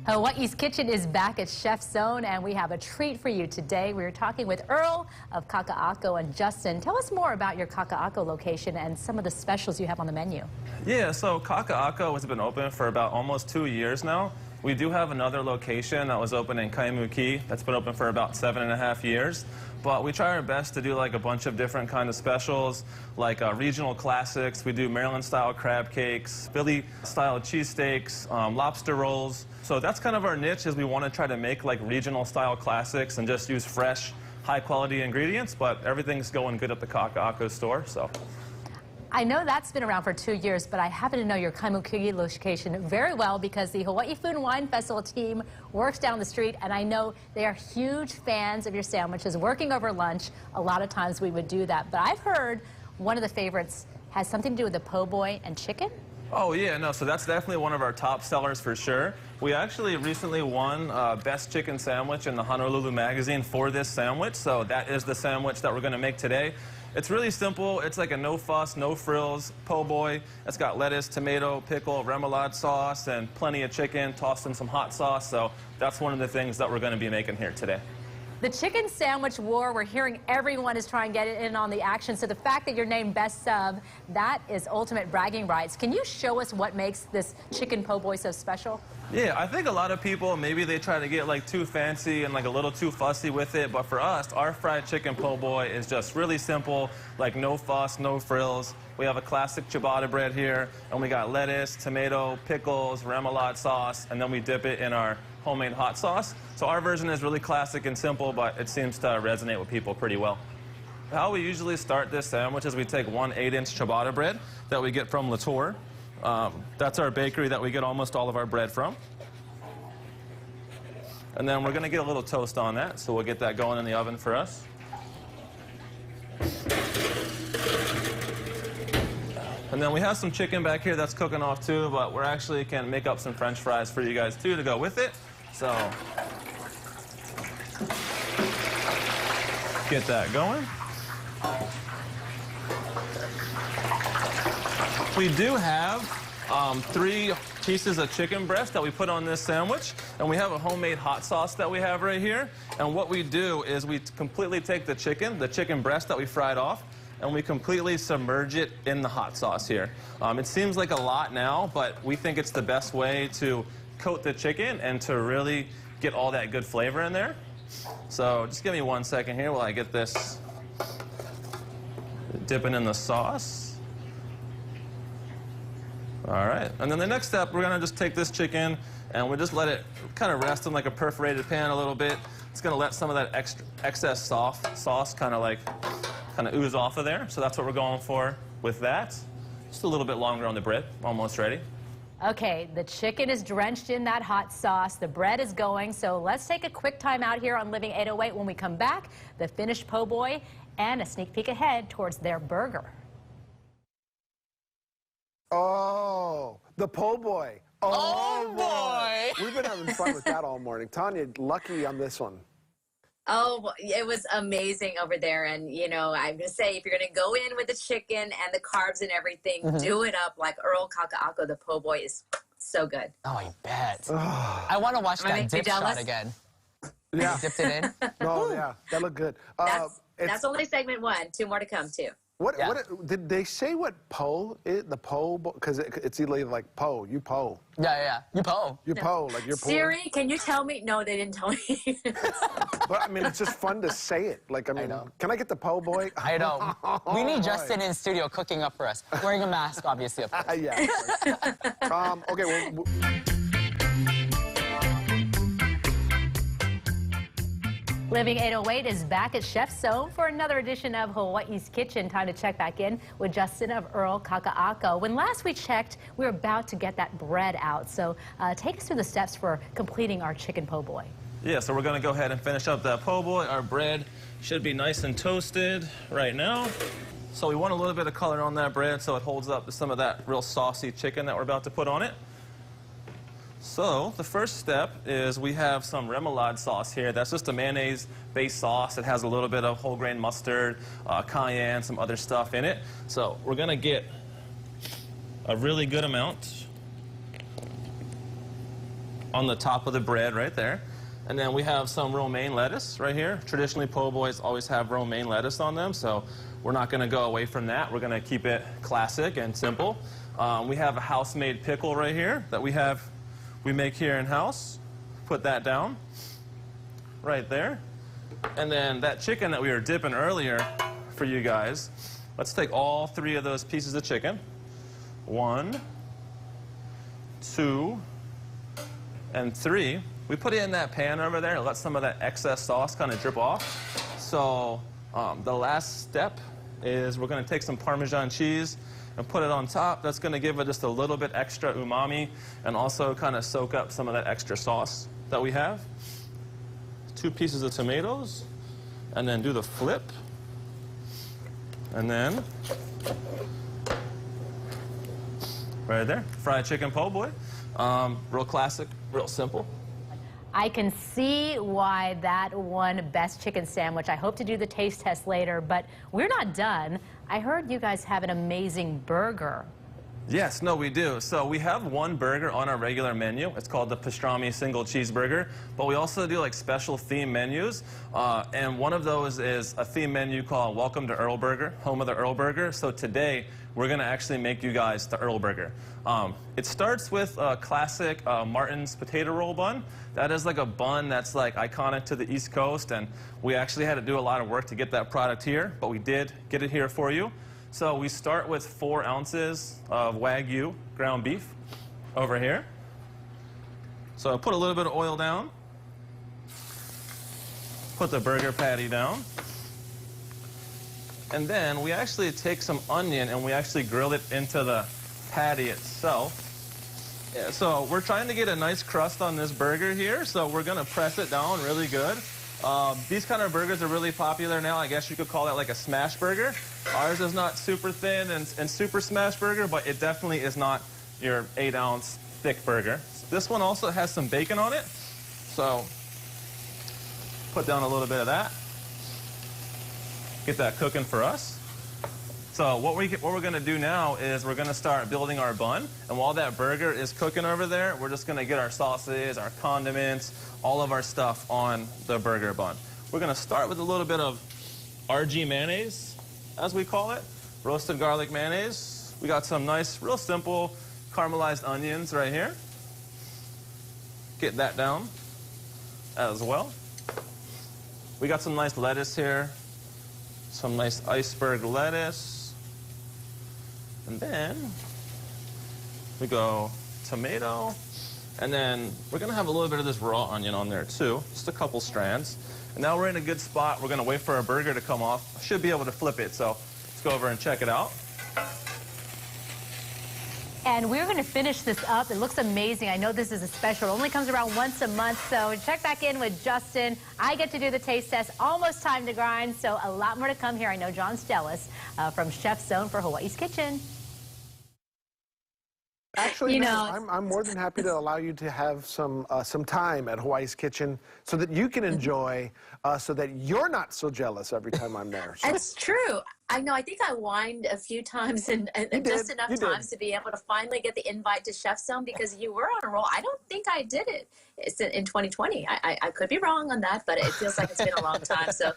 Hawaii's Kitchen is back at ChefZone, and we have a treat for you today. We're talking with Earl of Kaka'ako and Justin. Tell us more about your Kaka'ako location and some of the specials you have on the menu. Yeah, so Kaka'ako has been open for about almost 2 years now. We do have another location that was open in Kaimuki that's been open for about 7.5 years. But we try our best to do like a bunch of different kind of specials, like regional classics. We do Maryland-style crab cakes, Philly-style cheesesteaks, lobster rolls. So that's kind of our niche, is we want to try to make like regional-style classics and just use fresh, high-quality ingredients. But everything's going good at the Kaka'ako store, so. I know that's been around for 2 years, but I happen to know your Kaimuki location very well because the Hawaii Food and Wine Festival team works down the street, and I know they are huge fans of your sandwiches. Working over lunch, a lot of times we would do that. But I've heard one of the favorites has something to do with the po' boy and chicken. Oh, yeah, no, so that's definitely one of our top sellers for sure. We actually recently won Best Chicken Sandwich in the Honolulu magazine for this sandwich, so that is the sandwich that we're going to make today. It's really simple. It's like a no-fuss, no-frills po' boy. It's got lettuce, tomato, pickle, remoulade sauce, and plenty of chicken, tossed in some hot sauce, so that's one of the things that we're going to be making here today. The chicken sandwich war, we're hearing everyone is trying to get in on the action. So the fact that you're named Best Sub, that is ultimate bragging rights. Can you show us what makes this chicken po' boy so special? Yeah, I think a lot of people, maybe they try to get like too fancy and like a little too fussy with it. But for us, our fried chicken po' boy is just really simple, like no fuss, no frills. We have a classic ciabatta bread here, and we got lettuce, tomato, pickles, remoulade sauce, and then we dip it in our homemade hot sauce. So our version is really classic and simple, but it seems to resonate with people pretty well. How we usually start this sandwich is we take 1 8-inch ciabatta bread that we get from Latour. That's our bakery that we get almost all of our bread from. And then we're going to get a little toast on that, so we'll get that going in the oven for us. And then we have some chicken back here that's cooking off too, but we're actually can make up some French fries for you guys too to go with it. So get that going. We do have 3 pieces of chicken breast that we put on this sandwich, and we have a homemade hot sauce that we have right here. And what we do is we completely take the chicken breast that we fried off, and we completely submerge it in the hot sauce here. It seems like a lot now, but we think it's the best way to coat the chicken and to really get all that good flavor in there. So just give me 1 second here while I get this dipping in the sauce. All right, and then the next step, we're gonna just take this chicken and we just let it kind of rest in like a perforated pan a little bit. It's gonna let some of that excess sauce kind of ooze off of there. So that's what we're going for with that. Just a little bit longer on the bread, almost ready. Okay, the chicken is drenched in that hot sauce. The bread is going, so let's take a quick time out here on Living 808. When we come back, the finished po' boy and a sneak peek ahead towards their burger. Oh, the po' boy. Oh, boy. We've been having fun with that all morning. Tanya, lucky on this one. Oh, it was amazing over there. And, you know, I'm going to say, if you're going to go in with the chicken and the carbs and everything, do it up like Earl Kaka'ako. The po' boy is so good. Oh, I bet. I want to watch that dip shot again. Yeah. You dipped it in? Oh, yeah. That looked good. That's only segment 1. 2 more to come, too. What did they say what po is? The po, because it's either like po, you po. Yeah. You po. You po, like you're poor. Siri, can you tell me? No, they didn't tell me. But I mean, it's just fun to say it. Like, I mean, can I get the po' boy? I know. We need Justin in studio cooking up for us. Wearing a mask, obviously, of course. Yeah. Okay, well... Living 808 is back at ChefZone for another edition of Hawaii's Kitchen. Time to check back in with Justin of Earl Kaka'ako. When last we checked, we were about to get that bread out. So take us through the steps for completing our chicken po' boy. Yeah, so we're going to go ahead and finish up that po' boy. Our bread should be nice and toasted right now. So we want a little bit of color on that bread so it holds up to some of that real saucy chicken that we're about to put on it. So the first step is we have some remoulade sauce here. That's just a mayonnaise-based sauce. It has a little bit of whole grain mustard, cayenne, some other stuff in it. So we're going to get a really good amount. on the top of the bread right there. And then we have some romaine lettuce right here. Traditionally, po' boys always have romaine lettuce on them, so we're not going to go away from that. We're going to keep it classic and simple. We have a house-made pickle right here that we make here in-house. Put that down right there. And then that chicken that we were dipping earlier for you guys, let's take all 3 of those pieces of chicken. 1, 2, and 3. We put it in that pan over there and let some of that excess sauce kind of drip off. So the last step is we're going to take some Parmesan cheese and put it on top. That's going to give it just a little bit extra umami and also kind of soak up some of that extra sauce that we have. 2 pieces of tomatoes, and then do the flip. And then, right there, fried chicken po' boy. Real classic, real simple. I can see why that won Best Chicken Sandwich. I hope to do the taste test later, but we're not done. I heard you guys have an amazing burger. Yes, no, we do. So we have one burger on our regular menu. It's called the pastrami single cheeseburger, but we also do like special theme menus. And one of those is a theme menu called Welcome to Earl Burger, home of the Earl Burger. So today, we're gonna actually make you guys the Earl Burger. It starts with a classic Martin's potato roll bun. That is like a bun that's like iconic to the East Coast, and we actually had to do a lot of work to get that product here, but we did get it here for you. So we start with 4 ounces of Wagyu ground beef over here. So I put a little bit of oil down. Put the burger patty down. And then we actually take some onion and we actually grill it into the patty itself. Yeah, so we're trying to get a nice crust on this burger here, so we're gonna press it down really good. These kind of burgers are really popular now. I guess you could call it like a smash burger. Ours is not super thin and super smash burger, but it definitely is not your 8-ounce thick burger. This one also has some bacon on it, so put down a little bit of that. Get that cooking for us. So what we're gonna do now is we're gonna start building our bun, and while that burger is cooking over there, we're just gonna get our sauces, our condiments, all of our stuff on the burger bun. We're gonna start with a little bit of RG mayonnaise, as we call it, roasted garlic mayonnaise. We got some nice, real simple caramelized onions right here. Get that down as well. We got some nice lettuce here, some nice iceberg lettuce. And then we go tomato, and then we're gonna have a little bit of this raw onion on there too, just a couple strands. And now we're in a good spot. We're gonna wait for our burger to come off. I should be able to flip it, so let's go over and check it out. And we're going to finish this up. It looks amazing. I know this is a special. It only comes around once a month, so check back in with Justin. I get to do the taste test. Almost time to grind, so a lot more to come here. I know John's jealous from ChefZone for Hawaii's Kitchen. Actually, You no, know, I'm more than happy to allow you to have some time at Hawaii's Kitchen so that you can enjoy, so that you're not so jealous every time I'm there. So. It's true. I know. I think I whined a few times and just enough times to be able to finally get the invite to ChefZone because you were on a roll. I don't think I did it. It's in 2020. I could be wrong on that, but it feels like it's been a long time. So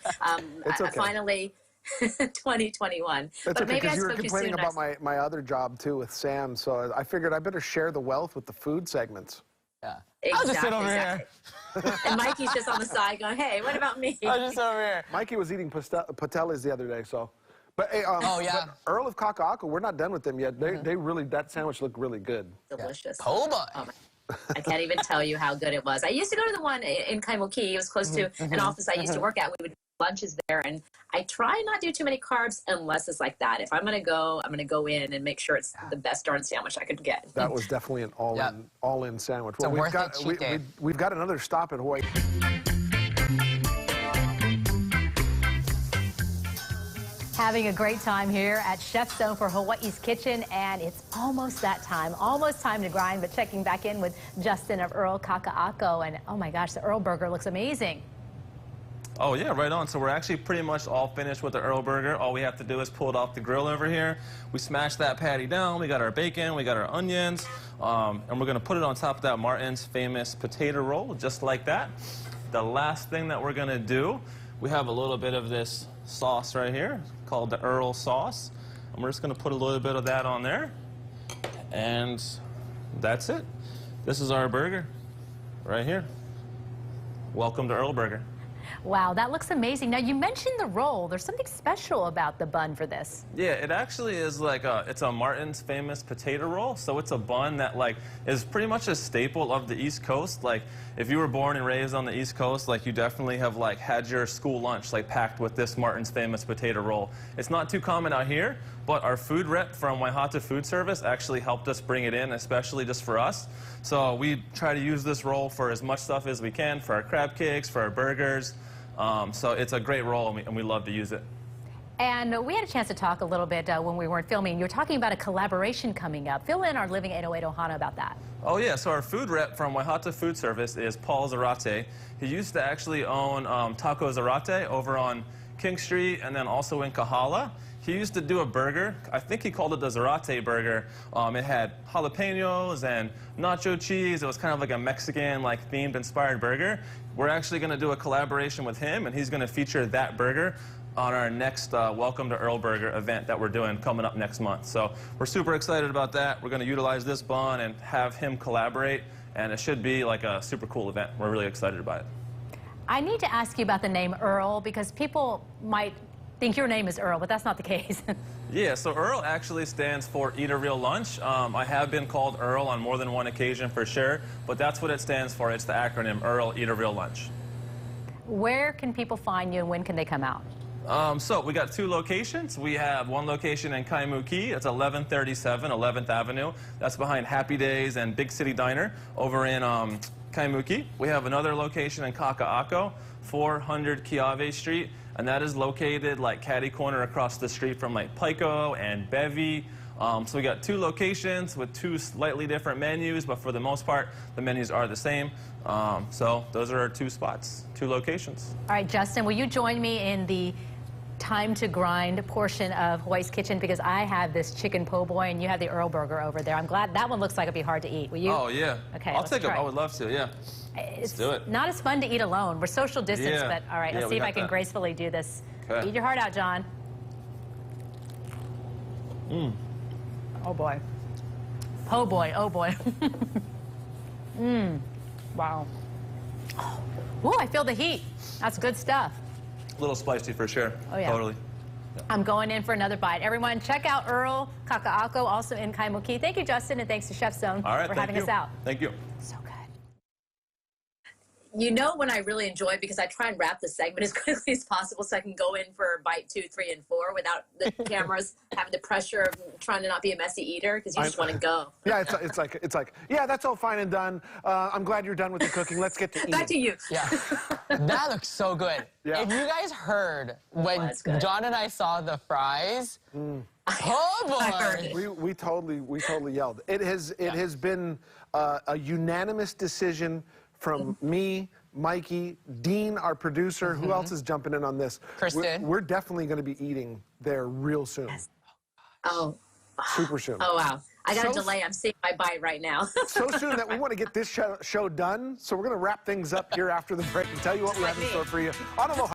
it's okay. I finally 2021. That's but okay, maybe I because you were spoke too complaining soon. about my other job too with Sam, so I figured I better share the wealth with the food segments. Yeah. Exactly, I'll just sit over here. And Mikey's just on the side going, hey, what about me? I'll just sit over here. Mikey was eating patelis the other day, so. But hey, oh yeah. but Earl of Kaka'ako, we're not done with them yet. They really, that sandwich looked really good. Delicious. Po' boy. Oh, I can't even tell you how good it was. I used to go to the one in Kaimuki. It was close to an office I used to work at. We would do lunches there, and I try not to do too many carbs unless it's like that. If I'm gonna go in and make sure it's the best darn sandwich I could get. That was definitely an all-in sandwich. It's Well, we've got another stop at Hawaii. Having a great time here at ChefZone for Hawaii's Kitchen, and it's almost that time, almost time to grind, but checking back in with Justin of Earl Kaka'ako, and oh my gosh, the Earl Burger looks amazing. Oh yeah, right on. So we're actually pretty much all finished with the Earl Burger. All we have to do is pull it off the grill over here. We smash that patty down. We got our bacon, we got our onions, and we're gonna put it on top of that Martin's famous potato roll, just like that. The last thing that we're gonna do, we have a little bit of this sauce right here called the Earl Sauce. And we're just gonna put a little bit of that on there. And that's it. This is our burger right here. Welcome to Earl Burger. Wow, that looks amazing. Now, you mentioned the roll. There's something special about the bun for this. Yeah, it actually is like it's a Martin's famous potato roll. So it's a bun that like is pretty much a staple of the East Coast. Like if you were born and raised on the East Coast, like you definitely have like had your school lunch like packed with this Martin's famous potato roll. It's not too common out here, but our food rep from Hata food service actually helped us bring it in, especially just for us. So we try to use this roll for as much stuff as we can, for our crab cakes, for our burgers. So it's a great roll, and we love to use it. And we had a chance to talk a little bit when we weren't filming. You were talking about a collaboration coming up. Fill in our Living808 Ohana about that. Oh yeah, so our food rep from Hata food service is Paul Zarate. He used to actually own Taco Zarate over on King Street and then also in Kahala. He used to do a burger. I think he called it the Zarate burger. It had jalapenos and nacho cheese. It was kind of like a Mexican, like themed, inspired burger. We're actually going to do a collaboration with him, and he's going to feature that burger on our next Welcome to Earl Burger event that we're doing coming up next month. So we're super excited about that. We're going to utilize this bun and have him collaborate, and it should be like a super cool event. We're really excited about it. I need to ask you about the name Earl, because people might think your name is Earl, but that's not the case. Yeah, so Earl actually stands for Eat a Real Lunch. I have been called Earl on more than one occasion for sure, but that's what it stands for. It's the acronym Earl, Eat a Real Lunch. Where can people find you and when can they come out? So we got two locations. We have one location in Kaimuki. It's 1137 11th Avenue. That's behind Happy Days and Big City Diner over in Kaimuki. We have another location in Kaka'ako, 400 Kiave Street, and that is located like catty corner across the street from like Pico and Bevy. So we got two locations with two slightly different menus, but for the most part, the menus are the same. So those are our two spots, two locations. All right, Justin, will you join me in the time to grind portion of Hawaii's Kitchen, because I have this chicken po' boy and you have the Earl Burger over there. I'm glad that one looks like it'd be hard to eat. Will you? Oh yeah. Okay. I'll take it. I would love to. Yeah. Let's do it. Not as fun to eat alone. We're social distance, yeah. but all right. Let's see if I can gracefully do this. Okay. Eat your heart out, John. Oh boy. Po' boy. Oh boy. Wow. Ooh, I feel the heat. That's good stuff. A little spicy for sure. Oh, yeah. Totally. Yeah. I'm going in for another bite. Everyone, check out Earl Kaka'ako, also in Kaimuki. Thank you, Justin, and thanks to ChefZone for having us out. Thank you. So good. You know when I really enjoy, because I try and wrap the segment as quickly as possible so I can go in for bite 2, 3, and 4 without the cameras having the pressure of trying to not be a messy eater, because you just want to go. Yeah, it's like, yeah, that's all fine and done. I'm glad you're done with the cooking. Let's get to eating. Back to you. Yeah. That looks so good. Yeah. If you guys heard when John and I saw the fries, oh boy. I heard it. We totally yelled. It has been a unanimous decision from me, Mikey, Dean, our producer. Who else is jumping in on this? Kristen. We're definitely going to be eating there real soon. Yes. Oh. Super soon. Oh, wow. I got a delay. I'm seeing my bite right now. So soon that we want to get this show done. So we're going to wrap things up here after the break and tell you what we have in store for you on Aloha.